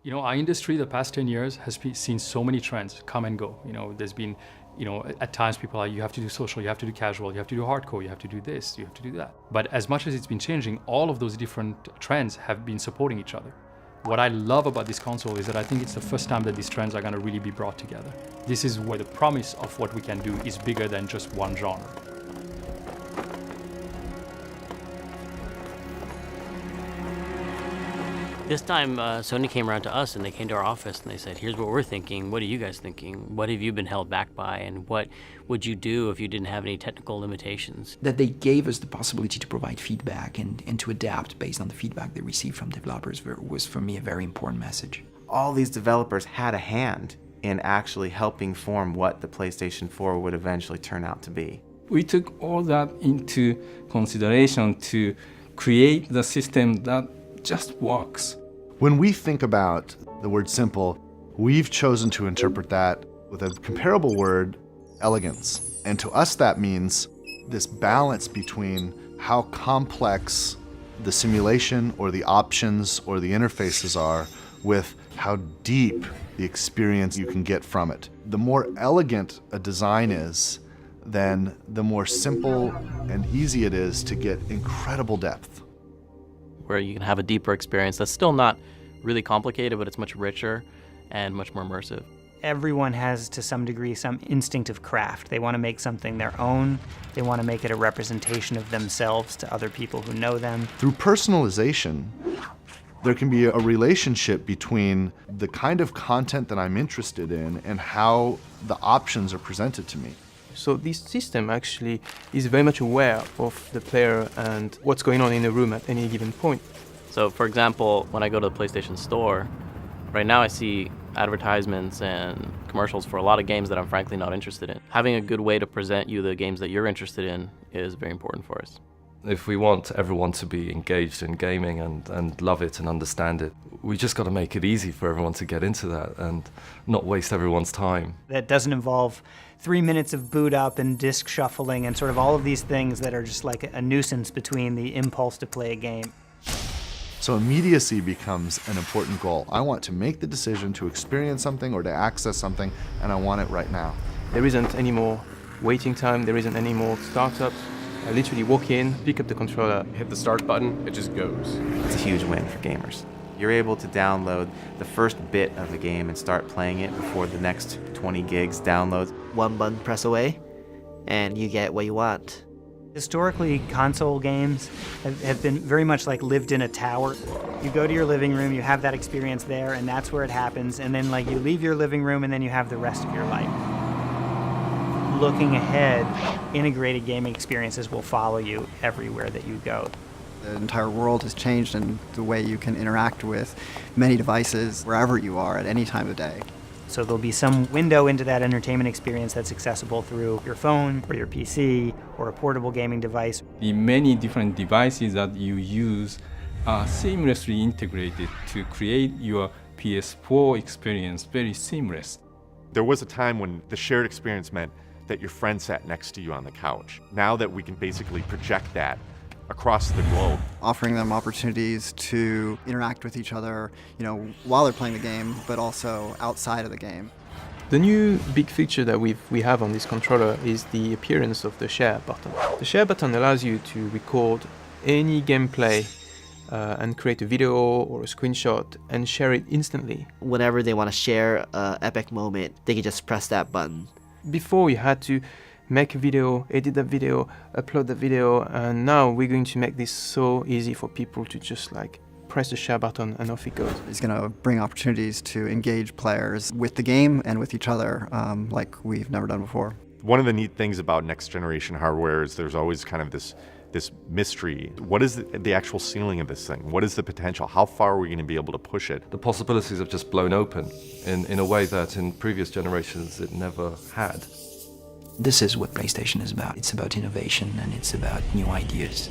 You know, our industry the past 10 years has seen so many trends come and go. You know, there's been, you know, at times people are, you have to do social, you have to do casual, you have to do hardcore, you have to do this, you have to do that. But as much as it's been changing, all of those different trends have been supporting each other. What I love about this console is that I think it's the first time that these trends are going to really be brought together. This is where the promise of what we can do is bigger than just one genre. This time, Sony came around to us and they came to our office and they said, here's what we're thinking. What are you guys thinking? What have you been held back by? And what would you do if you didn't have any technical limitations? That they gave us the possibility to provide feedback and to adapt based on the feedback they received from developers was, for me, a very important message. All these developers had a hand in actually helping form what the PlayStation 4 would eventually turn out to be. We took all that into consideration to create the system that just works. When we think about the word simple, we've chosen to interpret that with a comparable word, elegance. And to us that means this balance between how complex the simulation or the options or the interfaces are with how deep the experience you can get from it. The more elegant a design is, then the more simple and easy it is to get incredible depth. Where you can have a deeper experience that's still not really complicated, but it's much richer and much more immersive. Everyone has, to some degree, some instinct of craft. They want to make something their own. They want to make it a representation of themselves to other people who know them. Through personalization, there can be a relationship between the kind of content that I'm interested in and how the options are presented to me. So this system actually is very much aware of the player and what's going on in the room at any given point. So for example, when I go to the PlayStation Store, right now I see advertisements and commercials for a lot of games that I'm frankly not interested in. Having a good way to present you the games that you're interested in is very important for us. If we want everyone to be engaged in gaming and love it and understand it, we just got to make it easy for everyone to get into that and not waste everyone's time. That doesn't involve 3 minutes of boot up and disk shuffling and sort of all of these things that are just like a nuisance between the impulse to play a game. So immediacy becomes an important goal. I want to make the decision to experience something or to access something, and I want it right now. There isn't any more waiting time, there isn't any more startups. I literally walk in, pick up the controller, hit the start button, it just goes. It's a huge win for gamers. You're able to download the first bit of the game and start playing it before the next 20 gigs downloads. One button press away, and you get what you want. Historically, console games have been very much like lived in a tower. You go to your living room, you have that experience there, and that's where it happens, and then like you leave your living room and then you have the rest of your life. Looking ahead, integrated gaming experiences will follow you everywhere that you go. The entire world has changed in the way you can interact with many devices wherever you are at any time of day. So there'll be some window into that entertainment experience that's accessible through your phone or your PC or a portable gaming device. The many different devices that you use are seamlessly integrated to create your PS4 experience very seamless. There was a time when the shared experience meant that your friend sat next to you on the couch. Now that we can basically project that across the globe. Offering them opportunities to interact with each other, while they're playing the game, but also outside of the game. The new big feature that we have on this controller is the appearance of the share button. The share button allows you to record any gameplay and create a video or a screenshot and share it instantly. Whenever they want to share an epic moment, they can just press that button. Before you had to make a video, edit that video, upload the video, and now we're going to make this so easy for people to just press the share button and off it goes. It's going to bring opportunities to engage players with the game and with each other like we've never done before. One of the neat things about next generation hardware is there's always kind of this mystery. What is the actual ceiling of this thing? What is the potential? How far are we going to be able to push it? The possibilities have just blown open in a way that in previous generations it never had. This is what PlayStation is about. It's about innovation and it's about new ideas.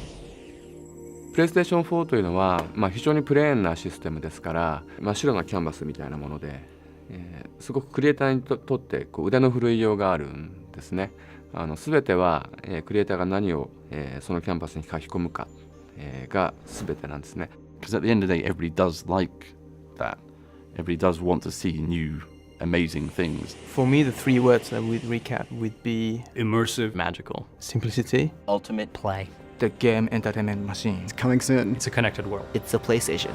PlayStation 4というのは、非常にプレーンなシステムですから、真っ白なキャンバスみたいなもので、すごくクリエイターにとって腕の振るいようがあるんですね。全ては、クリエイターが何を、そのキャンバスに書き込むか、が全てなんですね。Because at the end of the day, everybody does like that. Everybody does want to see new, amazing things. For me, the three words that would recap would be immersive, magical, simplicity, ultimate play. The game entertainment machine. It's coming soon. It's a connected world. It's the PlayStation.